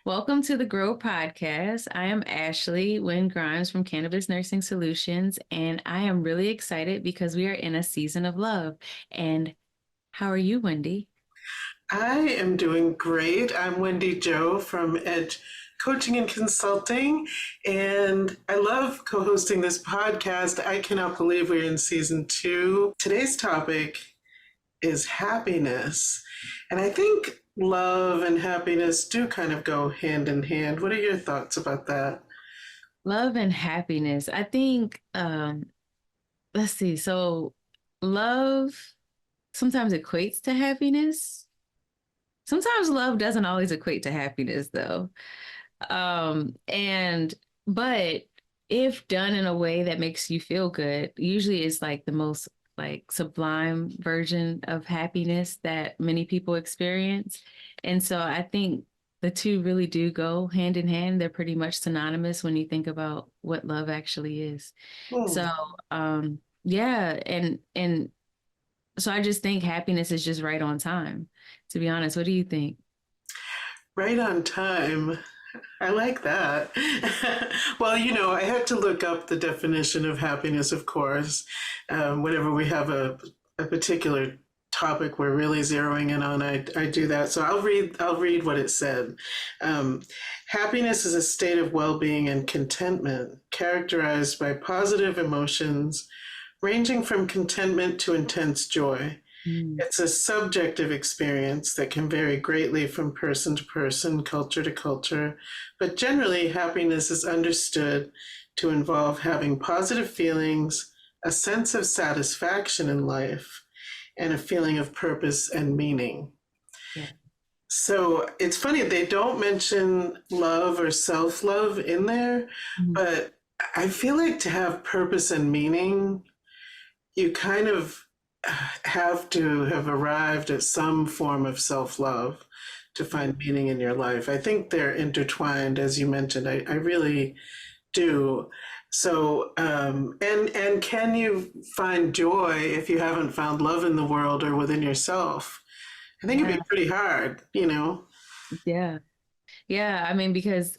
Welcome to the Grow Podcast. I am Ashley Wynn Grimes from Cannabis Nursing Solutions, and I am really excited because we are in a season of love. And how are you, Wendy? I am doing great. I'm Wendy Joe from Edge Coaching and Consulting, and I love co-hosting this podcast. I cannot believe we're in season 2. Today's topic is happiness, and I think love and happiness do kind of go hand in hand. What are your thoughts about that? Love and happiness. I think, let's see. So, love sometimes equates to happiness. Sometimes love doesn't always equate to happiness, though. But if done in a way that makes you feel good, usually it's like the most like sublime version of happiness that many people experience. And so I think the two really do go hand in hand. They're pretty much synonymous when you think about what love actually is. Hmm. So yeah, and so I just think happiness is just right on time, to be honest. What do you think? Right on time. I like that. Well, I had to look up the definition of happiness, of course. Whenever we have a particular topic we're really zeroing in on, I do that. So I'll read what it said. Happiness is a state of well-being and contentment characterized by positive emotions ranging from contentment to intense joy. Mm, It's a subjective experience that can vary greatly from person to person, culture to culture, but generally, happiness is understood to involve having positive feelings, a sense of satisfaction in life, and a feeling of purpose and meaning. yeah. So it's funny, they don't mention love or self love in there, Mm, but I feel like to have purpose and meaning, you kind of have to have arrived at some form of self-love to find meaning in your life. I think they're intertwined, as you mentioned. I really do. So, and can you find joy if you haven't found love in the world or within yourself? I think it'd yeah. be pretty hard. Yeah. Yeah. I mean, because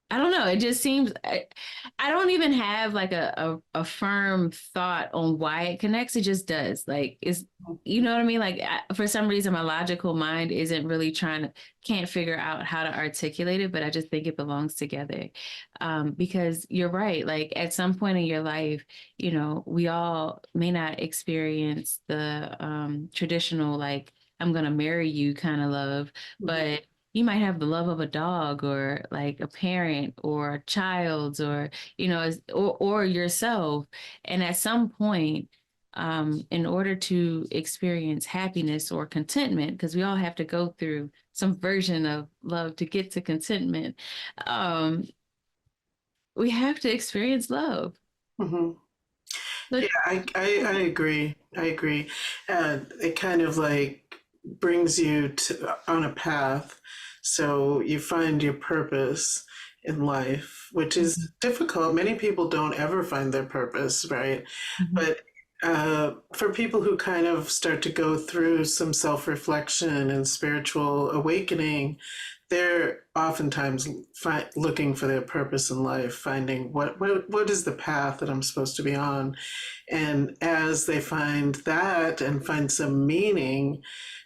I don't know. It just seems I don't even have like a firm thought on why it connects. It just does. Like it's you know what I mean? Like for some reason my logical mind isn't really can't figure out how to articulate it, but I just think it belongs together. Because you're right. Like at some point in your life, we all may not experience the traditional like I'm gonna marry you kind of love, Mhm. but you might have the love of a dog or like a parent or a child's or or yourself, and at some point in order to experience happiness or contentment, because we all have to go through some version of love to get to contentment, um, we have to experience love. Mhm. Yeah, But I agree. I agree. It kind of like brings you on a path. So you find your purpose in life, which is Mhm, difficult. Many people don't ever find their purpose, right? mhm, But for people who kind of start to go through some self-reflection and spiritual awakening, they're oftentimes looking for their purpose in life, finding what is the path that I'm supposed to be on. And as they find that and find some meaning,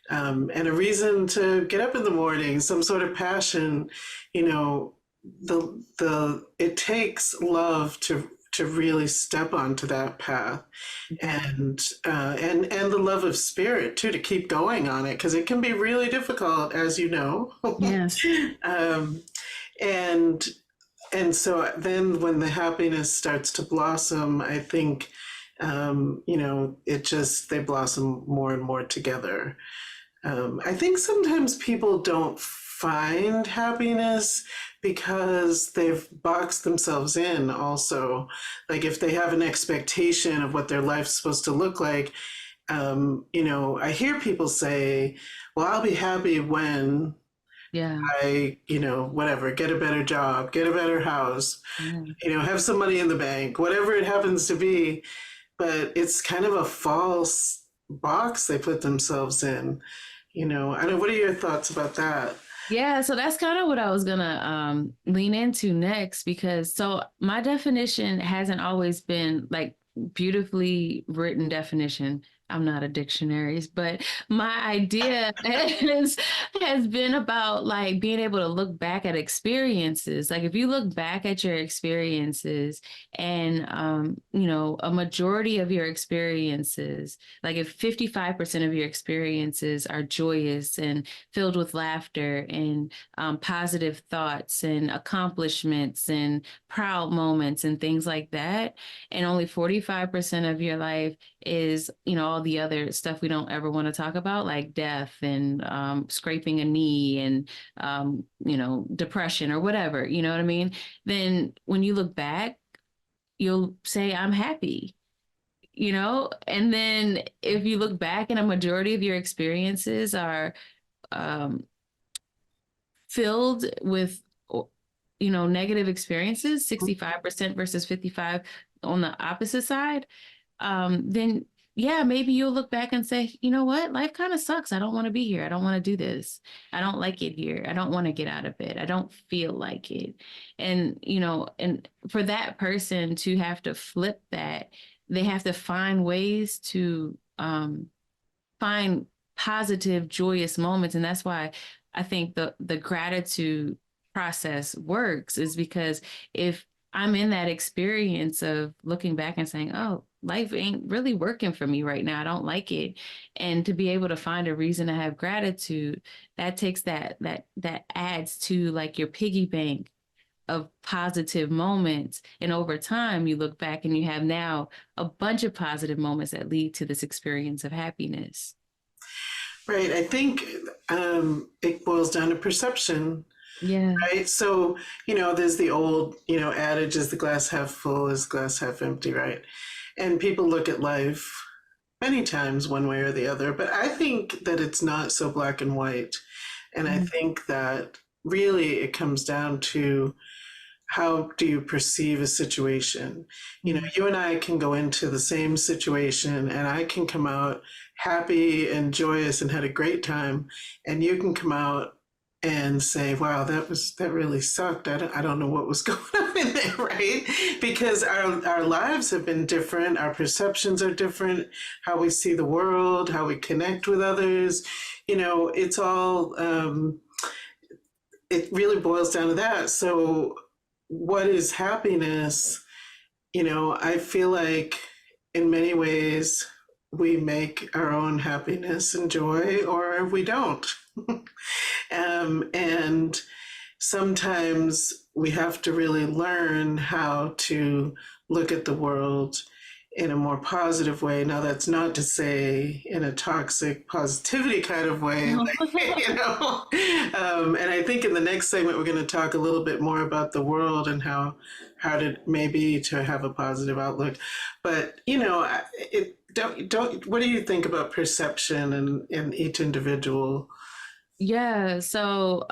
and a reason to get up in the morning, some sort of passion, you know, the it takes love to really step onto that path, yeah. and the love of spirit too to keep going on it, because it can be really difficult, as you know. Yes. um, and and so then when the happiness starts to blossom, I think it just they blossom more and more together. I think sometimes people don't find happiness because they've boxed themselves in also. Like if they have an expectation of what their life's supposed to look like, I hear people say, well, I'll be happy when Yeah. whatever, get a better job, get a better house, Yeah. have some money in the bank, whatever it happens to be. But it's kind of a false box they put themselves in. I know, what are your thoughts about that? Yeah, so that's kind of what I was gonna lean into next, because so my definition hasn't always been like beautifully written definition. I'm not a dictionary, but my idea has been about like being able to look back at experiences. Like if you look back at your experiences and a majority of your experiences, like if 55% of your experiences are joyous and filled with laughter and positive thoughts and accomplishments and proud moments and things like that. And only 45% of your life is, all the other stuff we don't ever want to talk about, like death and scraping a knee and, depression or whatever, you know what I mean? Then when you look back, you'll say, I'm happy. And then if you look back and a majority of your experiences are um, filled with negative experiences, 65% versus 55 on the opposite side, then yeah, maybe you'll look back and say, you know what, life kind of sucks. I don't want to be here. I don't want to do this. I don't like it here. I don't want to get out of it. I don't feel like it. And for that person to have to flip that, they have to find ways to find positive, joyous moments. And that's why I think the gratitude process works, is because if I'm in that experience of looking back and saying, oh, life ain't really working for me right now. I don't like it. And to be able to find a reason to have gratitude, that takes that adds to like your piggy bank of positive moments. And over time, you look back and you have now a bunch of positive moments that lead to this experience of happiness. Right. I think it boils down to perception, Yeah. right? So, there's the old, adage, is the glass half full, is the glass half empty, right? And people look at life many times one way or the other, but I think that it's not so black and white. And I Mhm. think that really it comes down to, how do you perceive a situation? Mhm. You and I can go into the same situation and I can come out happy and joyous and had a great time. And you can come out and say, wow, that really sucked. I don't know what was going on in there, right? Because our lives have been different. Our perceptions are different. How we see the world, how we connect with others, it's all, it really boils down to that. So, what is happiness? I feel like in many ways we make our own happiness and joy, or we don't. And sometimes we have to really learn how to look at the world in a more positive way. Now, that's not to say in a toxic positivity kind of way, like, and I think in the next segment, we're going to talk a little bit more about the world and how to maybe to have a positive outlook. But, what do you think about perception and each individual? Yeah, so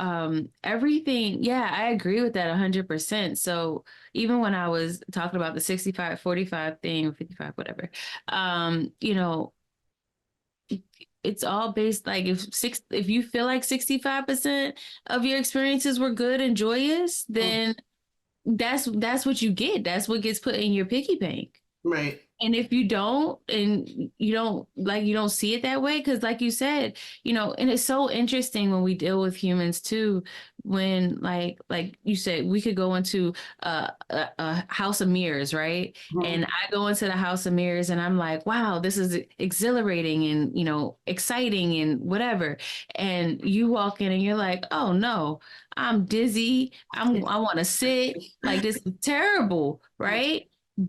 everything, yeah, I agree with that 100%. So even when I was talking about the 65-45 thing, or 55, whatever, it's all based, like if you feel like 65% of your experiences were good and joyous, then that's what you get. That's what gets put in your piggy bank. Right. And if you don't, and you don't see it that way, because like you said, and it's so interesting when we deal with humans too, when like you said, we could go into a house of mirrors, right? Mhm. And I go into the house of mirrors and I'm like, wow, this is exhilarating and exciting and whatever. And you walk in and you're like, oh no, I'm dizzy. I want to sit. Like this is terrible, right?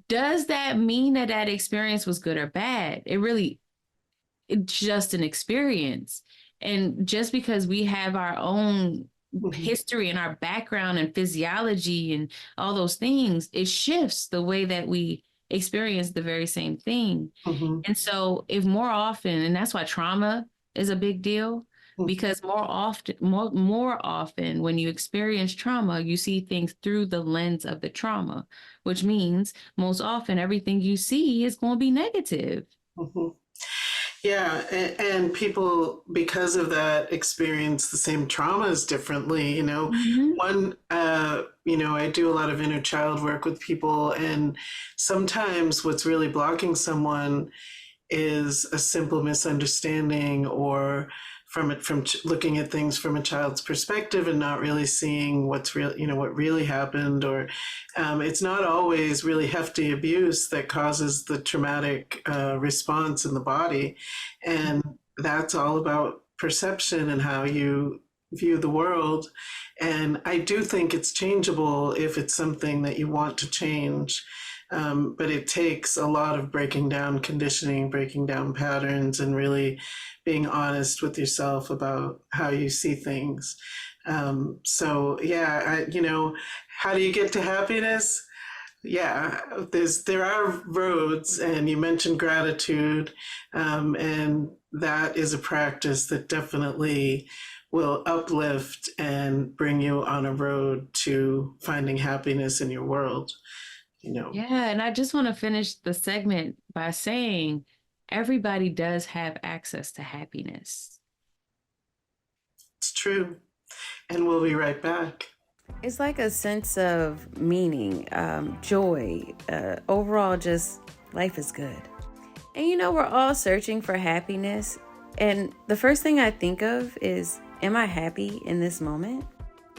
Does that mean that that experience was good or bad? It's just an experience. And just because we have our own Mhm. history and our background and physiology and all those things, it shifts the way that we experience the very same thing. Mhm. And so, if more often, and that's why trauma is a big deal, Mhm. because more often when you experience trauma, you see things through the lens of the trauma, which means most often everything you see is going to be negative. Mhm. Yeah, and people, because of that, experience the same traumas differently. Hmm. I do a lot of inner child work with people, and sometimes what's really blocking someone is a simple misunderstanding, or from looking at things from a child's perspective and not really seeing what's real, what really happened. Or it's not always really hefty abuse that causes the traumatic response in the body, and that's all about perception and how you view the world. And I do think it's changeable if it's something that you want to change. But it takes a lot of breaking down conditioning, breaking down patterns, and really being honest with yourself about how you see things. So yeah, how do you get to happiness? Yeah, there are roads, and you mentioned gratitude, and that is a practice that definitely will uplift and bring you on a road to finding happiness in your world. You know, Yeah, and I just want to finish the segment by saying everybody does have access to happiness. it's true. And we'll be right back. It's like a sense of meaning, joy, overall, just life is good. And we're all searching for happiness. And the first thing I think of is, am I happy in this moment?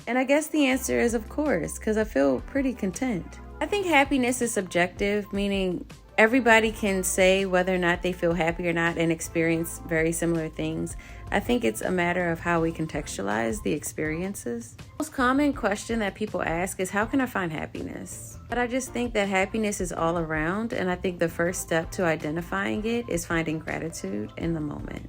And I guess the answer is, of course, because I feel pretty content. I think happiness is subjective, meaning everybody can say whether or not they feel happy or not and experience very similar things. I think it's a matter of how we contextualize the experiences. The most common question that people ask is, how can I find happiness? But I just think that happiness is all around, and I think the first step to identifying it is finding gratitude in the moment.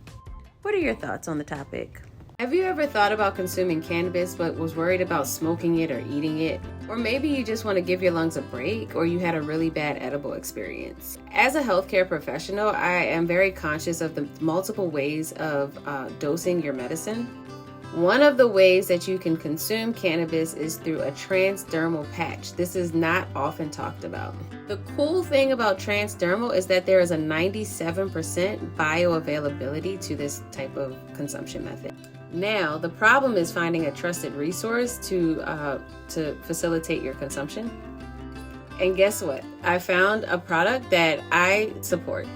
What are your thoughts on the topic? Have you ever thought about consuming cannabis but was worried about smoking it or eating it? Or maybe you just want to give your lungs a break, or you had a really bad edible experience. As a healthcare professional, I am very conscious of the multiple ways of dosing your medicine. One of the ways that you can consume cannabis is through a transdermal patch. This is not often talked about. The cool thing about transdermal is that there is a 97% bioavailability to this type of consumption method. Now, the problem is finding a trusted resource to facilitate your consumption. And guess what? I found a product that I support.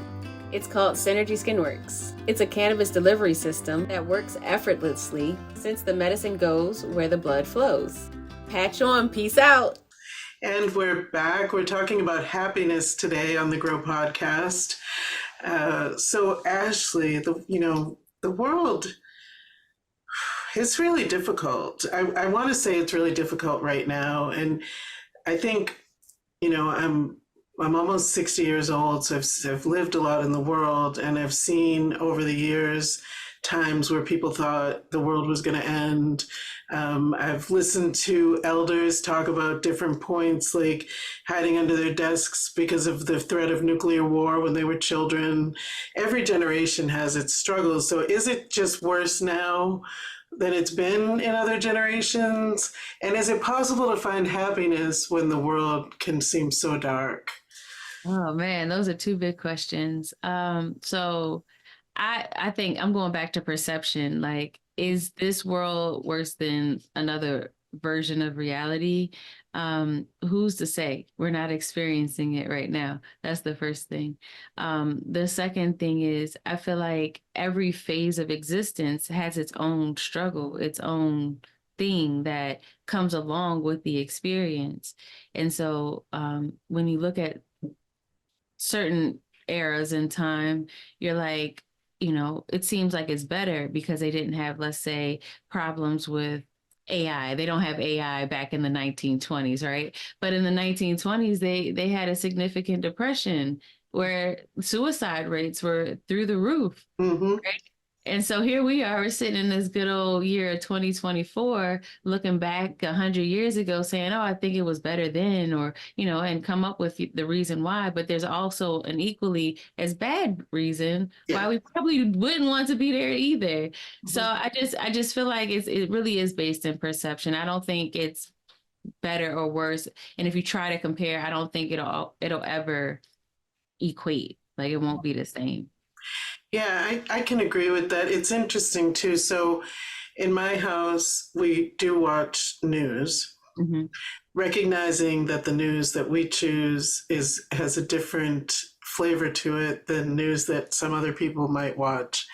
It's called Synergy Skinworks. It's a cannabis delivery system that works effortlessly since the medicine goes where the blood flows. Patch on, peace out. And we're back. We're talking about happiness today on the Grow Podcast. So Ashley, the world, it's really difficult. I want to say it's really difficult right now. And I think, I'm almost 60 years old, so I've lived a lot in the world, and I've seen over the years times where people thought the world was going to end. I've listened to elders talk about different points, like hiding under their desks because of the threat of nuclear war when they were children. Every generation has its struggles. So is it just worse now than it's been in other generations? And is it possible to find happiness when the world can seem so dark? Oh man, those are two big questions. So I think I'm going back to perception. Like, is this world worse than another version of reality? Who's to say? We're not experiencing it right now. That's the first thing. The second thing is, I feel like every phase of existence has its own struggle, its own thing that comes along with the experience. And so when you look at certain eras in time, you're like, it seems like it's better because they didn't have, let's say, problems with AI. They don't have AI back in the 1920s, right? But in the 1920s, they had a significant depression where suicide rates were through the roof. Mm-hmm. And so here we are, we're sitting in this good old year of 2024, looking back 100 years ago, saying, oh, I think it was better then, or, and come up with the reason why. But there's also an equally as bad reason Yeah. why we probably wouldn't want to be there either. So I just feel like it really is based in perception. I don't think it's better or worse. And if you try to compare, I don't think it'll ever equate. Like, it won't be the same. Yeah, I can agree with that. It's interesting too. So in my house, we do watch news, Hmm. recognizing that the news that we choose is has a different flavor to it than news that some other people might watch.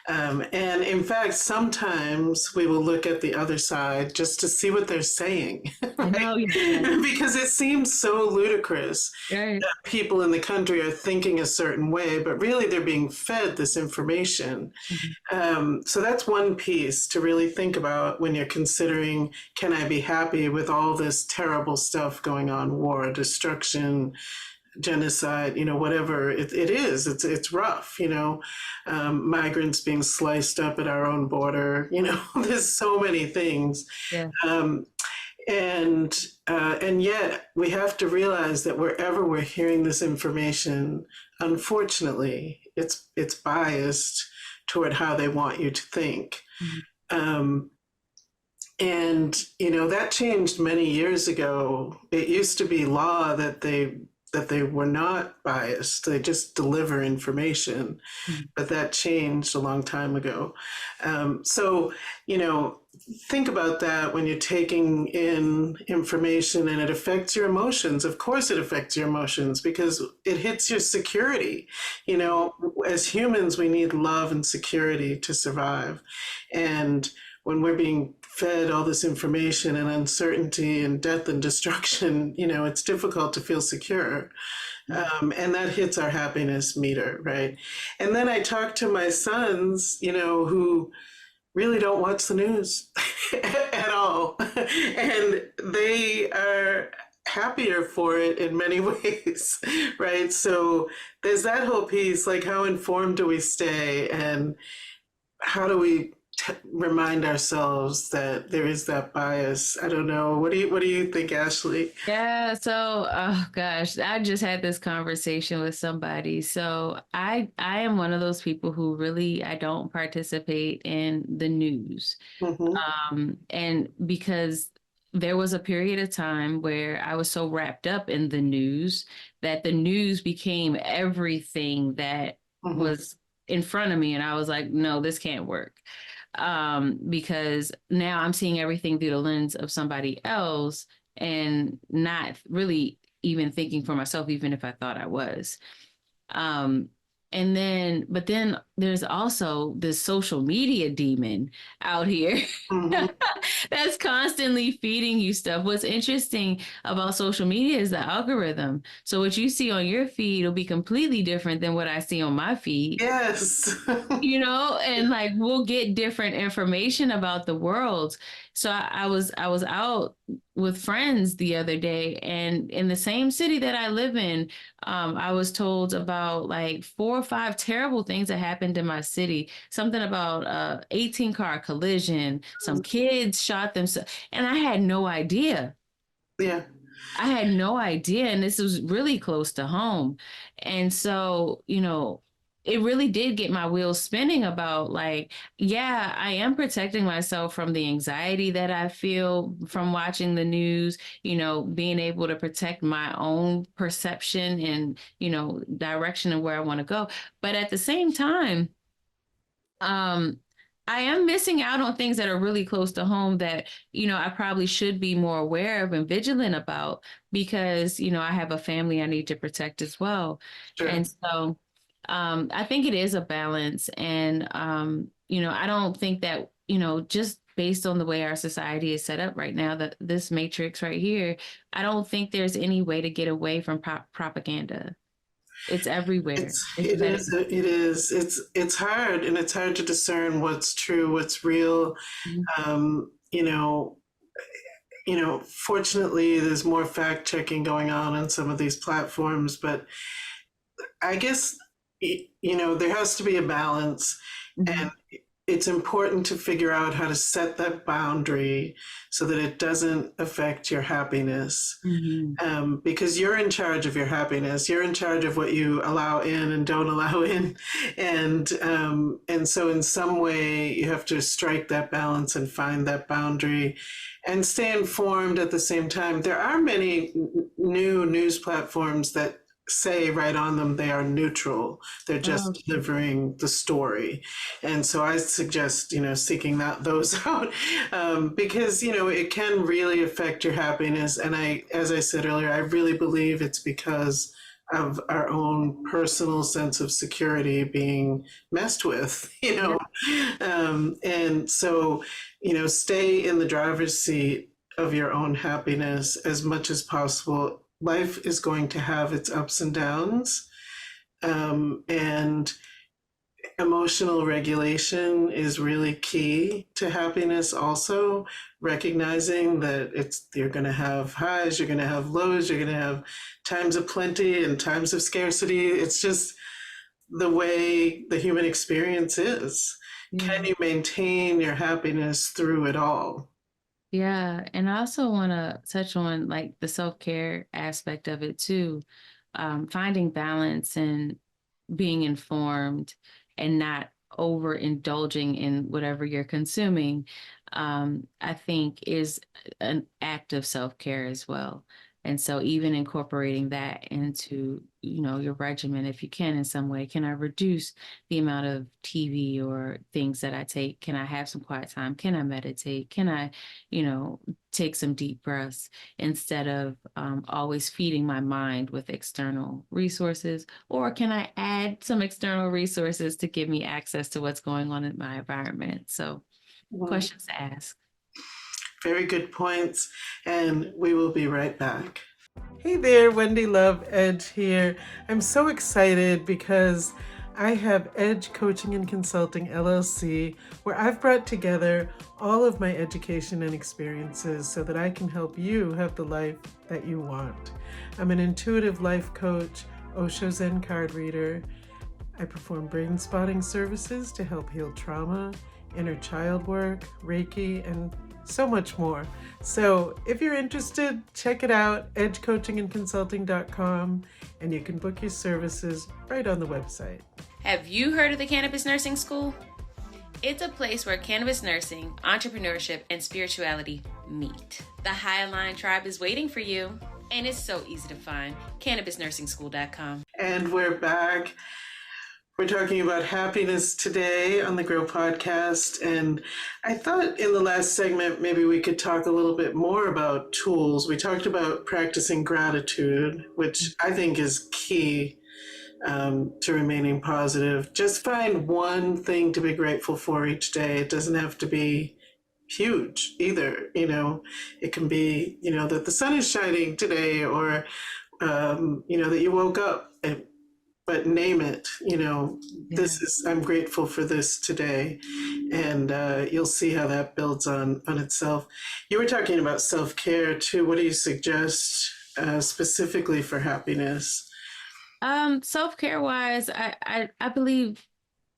And in fact, sometimes we will look at the other side just to see what they're saying, right? Oh, yeah. Because it seems so ludicrous Right. that people in the country are thinking a certain way, but really they're being fed this information. Mhm. So that's one piece to really think about when you're considering, can I be happy with all this terrible stuff going on, war, destruction, genocide, whatever it is, it's rough, migrants being sliced up at our own border, there's so many things. Yeah. Um, and yet we have to realize that wherever we're hearing this information, unfortunately, it's biased toward how they want you to think. Mhm. Um, and that changed many years ago. It used to be law that they were not biased. They just deliver information, Mhm. but that changed a long time ago. So, you know, think about that when you're taking in information and it affects your emotions. Of course, it affects your emotions because it hits your security. As humans, we need love and security to survive. And when we're being fed all this information and uncertainty and death and destruction, it's difficult to feel secure. And that hits our happiness meter, right? And then I talk to my sons, who really don't watch the news at all. And they are happier for it in many ways, right? So there's that whole piece, like how informed do we stay and how do we remind ourselves that there is that bias? I don't know. What do you think, Ashley? Yeah, so oh gosh, I just had this conversation with somebody. So I am one of those people who really I don't participate in the news. Mm-hmm. And because there was a period of time where I was so wrapped up in the news that the news became everything that Mm-hmm. was in front of me. And I was like, no, this can't work. Because now I'm seeing everything through the lens of somebody else and not really even thinking for myself, even if I thought I was. Um, but then there's also this social media demon out here Mm-hmm. that's constantly feeding you stuff. What's interesting about social media is the algorithm. So what you see on your feed will be completely different than what I see on my feed. Yes. And like we'll get different information about the world. So I was out with friends the other day, and in the same city that I live in, I was told about like 4 or 5 terrible things that happened in my city. Something about 18 car collision, some kids shot themselves, and I had no idea. Yeah. I had no idea. And this was really close to home. And so, it really did get my wheels spinning about like, yeah, I am protecting myself from the anxiety that I feel from watching the news, being able to protect my own perception and, direction of where I want to go. But at the same time, um, I am missing out on things that are really close to home that, I probably should be more aware of and vigilant about because, I have a family I need to protect as well. Sure. And so I think it is a balance. And, I don't think that, just based on the way our society is set up right now, that this matrix right here, I don't think there's any way to get away from propaganda. It's everywhere. It's It better. is it is it's hard, and it's hard to discern what's true, what's real. Um, fortunately there's more fact checking going on some of these platforms, but I guess there has to be a balance, Mhm. and it's important to figure out how to set that boundary so that it doesn't affect your happiness. Mhm. Because you're in charge of your happiness. You're in charge of what you allow in and don't allow in, and so in some way you have to strike that balance and find that boundary, and stay informed at the same time. There are many new news platforms that say right on them they are neutral. They're Oh, just delivering the story. And so I suggest, seeking those out, because, it can really affect your happiness. And as I said earlier, I really believe it's because of our own personal sense of security being messed with, yeah. and so, stay in the driver's seat of your own happiness as much as possible. Life is going to have its ups and downs, and emotional regulation is really key to happiness. Also, recognizing that you're going to have highs, you're going to have lows, you're going to have times of plenty and times of scarcity. It's just the way the human experience is. Yeah. Can you maintain your happiness through it all? Yeah, and I also want to touch on like the self-care aspect of it too. Finding balance and being informed and not overindulging in whatever you're consuming, I think is an act of self-care as well. And so even incorporating that into, your regimen, if you can in some way, can I reduce the amount of TV or things that I take? Can I have some quiet time? Can I meditate? Can I, take some deep breaths instead of always feeding my mind with external resources? Or can I add some external resources to give me access to what's going on in my environment? So, Mm, questions to ask. very good points. And we will be right back. Hey there, Wendy Love Edge here. I'm so excited because I have Edge Coaching and Consulting LLC, where I've brought together all of my education and experiences so that I can help you have the life that you want. I'm an intuitive life coach, Osho Zen card reader. I perform brain spotting services to help heal trauma, inner child work, Reiki, and so much more. So if you're interested, check it out, edgecoachingandconsulting.com, and you can book your services right on the website. Have you heard of the Cannabis Nursing School? It's a place where cannabis nursing, entrepreneurship, and spirituality meet. The High Aligned Tribe is waiting for you, and it's so easy to find. CannabisNursingSchool.com. And we're back. We're talking about happiness today on the Grow Podcast. And I thought in the last segment, maybe we could talk a little bit more about tools. We talked about practicing gratitude, which I think is key to remaining positive. Just find one thing to be grateful for each day. It doesn't have to be huge either. It can be, that the sun is shining today, or, that you woke up. But name it, Yeah. I'm grateful for this today. And you'll see how that builds on itself. You were talking about self-care too. What do you suggest specifically for happiness? Self-care wise, I believe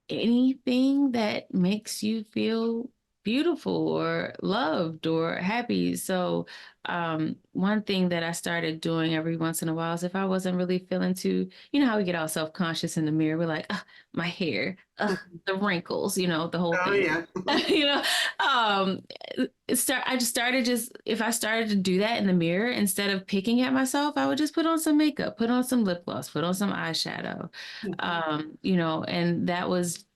anything that makes you feel beautiful or loved or happy. So, one thing that I started doing every once in a while is if I wasn't really feeling too, how we get all self-conscious in the mirror, we're like, "Ugh, my hair, ugh, the wrinkles, the whole Oh, thing. yeah. you know, um, I just started if I started to do that in the mirror, instead of picking at myself, I would just put on some makeup, put on some lip gloss, put on some eyeshadow, and that was,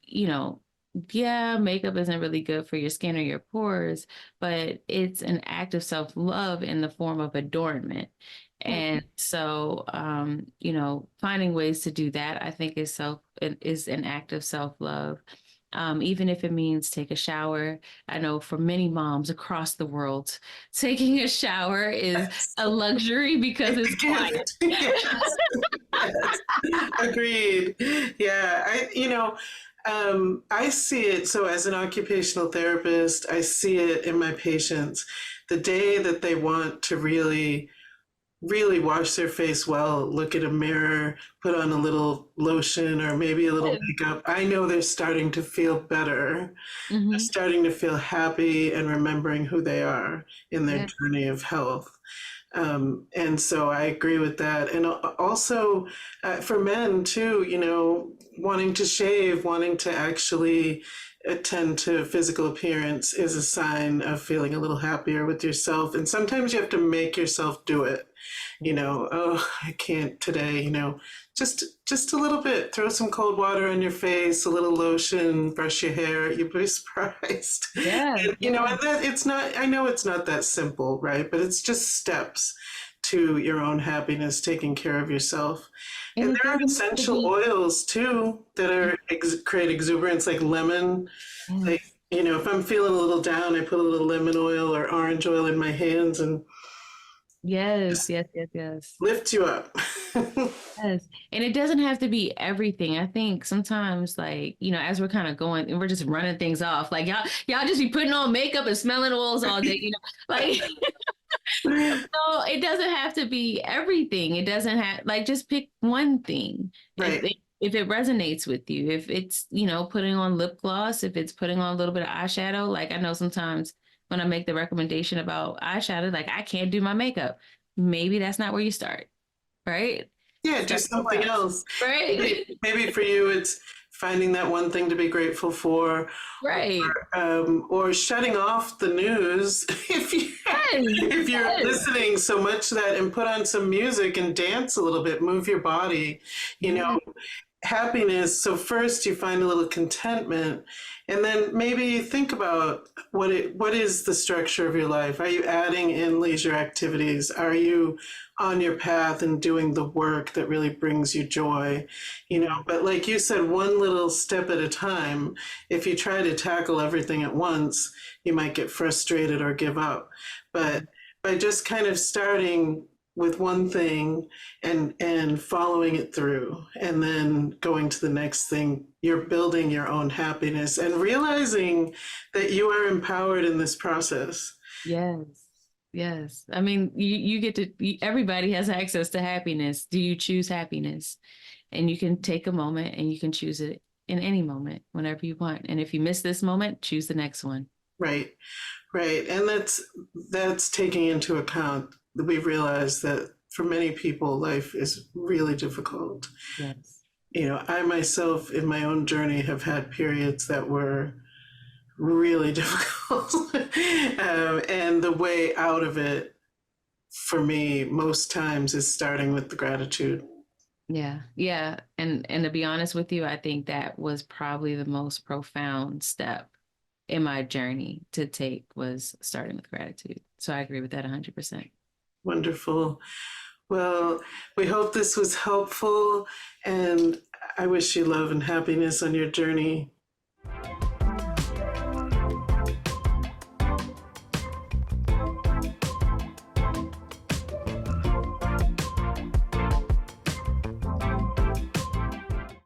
yeah, makeup isn't really good for your skin or your pores, but it's an act of self-love in the form of adornment. And so, finding ways to do that, I think is an act of self-love. Even if it means take a shower. I know for many moms across the world, taking a shower is Yes. a luxury because It's a it's quiet. gift. Yes. Yes. Agreed. Yeah. I see it. So as an occupational therapist, I see it in my patients. The day that they want to really really wash their face well, look at a mirror, put on a little lotion or maybe a little makeup, I know they're starting to feel better. They're Hmm. starting to feel happy and remembering who they are in their Yeah. journey of health. And so I agree with that. And also for men too, wanting to shave, wanting to actually attend to physical appearance is a sign of feeling a little happier with yourself. And sometimes you have to make yourself do it. Oh, I can't today, just a little bit. Throw some cold water on your face, a little lotion, brush your hair. You'd be surprised. Yeah, And yeah. and that it's not. I know it's not that simple, right? But it's just steps to your own happiness, taking care of yourself. And And it there are doesn't have to essential be. oils too that are create exuberance, like lemon. Like Yes, if I'm feeling a little down, I put a little lemon oil or orange oil in my hands and yes, just yes, yes, yes. lift you up. Yes. And it doesn't have to be everything. I think sometimes like, as we're kind of going and we're just running things off, like y'all just be putting on makeup and smelling oils all day, like no, it doesn't have to be everything. It doesn't have like just pick one thing. Right. If it resonates with you, if it's, putting on lip gloss, if it's putting on a little bit of eyeshadow, like I know sometimes when I make the recommendation about eyeshadow, like I can't do my makeup. Maybe that's not where you start, right? Yeah, do Start somewhere something else. else. Right. Maybe for you, it's finding that one thing to be grateful for, Right. or shutting off the news Yes. if you're Yes. listening so much to that, and put on some music and dance a little bit, move your body. You know, Yes. happiness. So first you find a little contentment, and then maybe think about what is the structure of your life. Are you adding in leisure activities? Are you on your path and doing the work that really brings you joy? But like you said, one little step at a time. If you try to tackle everything at once, you might get frustrated or give up. But by just kind of starting with one thing and following it through, and then going to the next thing, you're building your own happiness and realizing that you are empowered in this process. Yes. Yes. I mean, you get to, everybody has access to happiness. Do you choose happiness? And you can take a moment and you can choose it in any moment, whenever you want. And if you miss this moment, choose the next one. Right, right. And that's taking into account that we realize that for many people life is really difficult. Yes. I myself in my own journey have had periods that were really difficult. And the way out of it for me most times is starting with the gratitude. Yeah. Yeah. And to be honest with you, I think that was probably the most profound step in my journey to take was starting with gratitude. So I agree with that 100%. Wonderful. Well, we hope this was helpful, and I wish you love and happiness on your journey.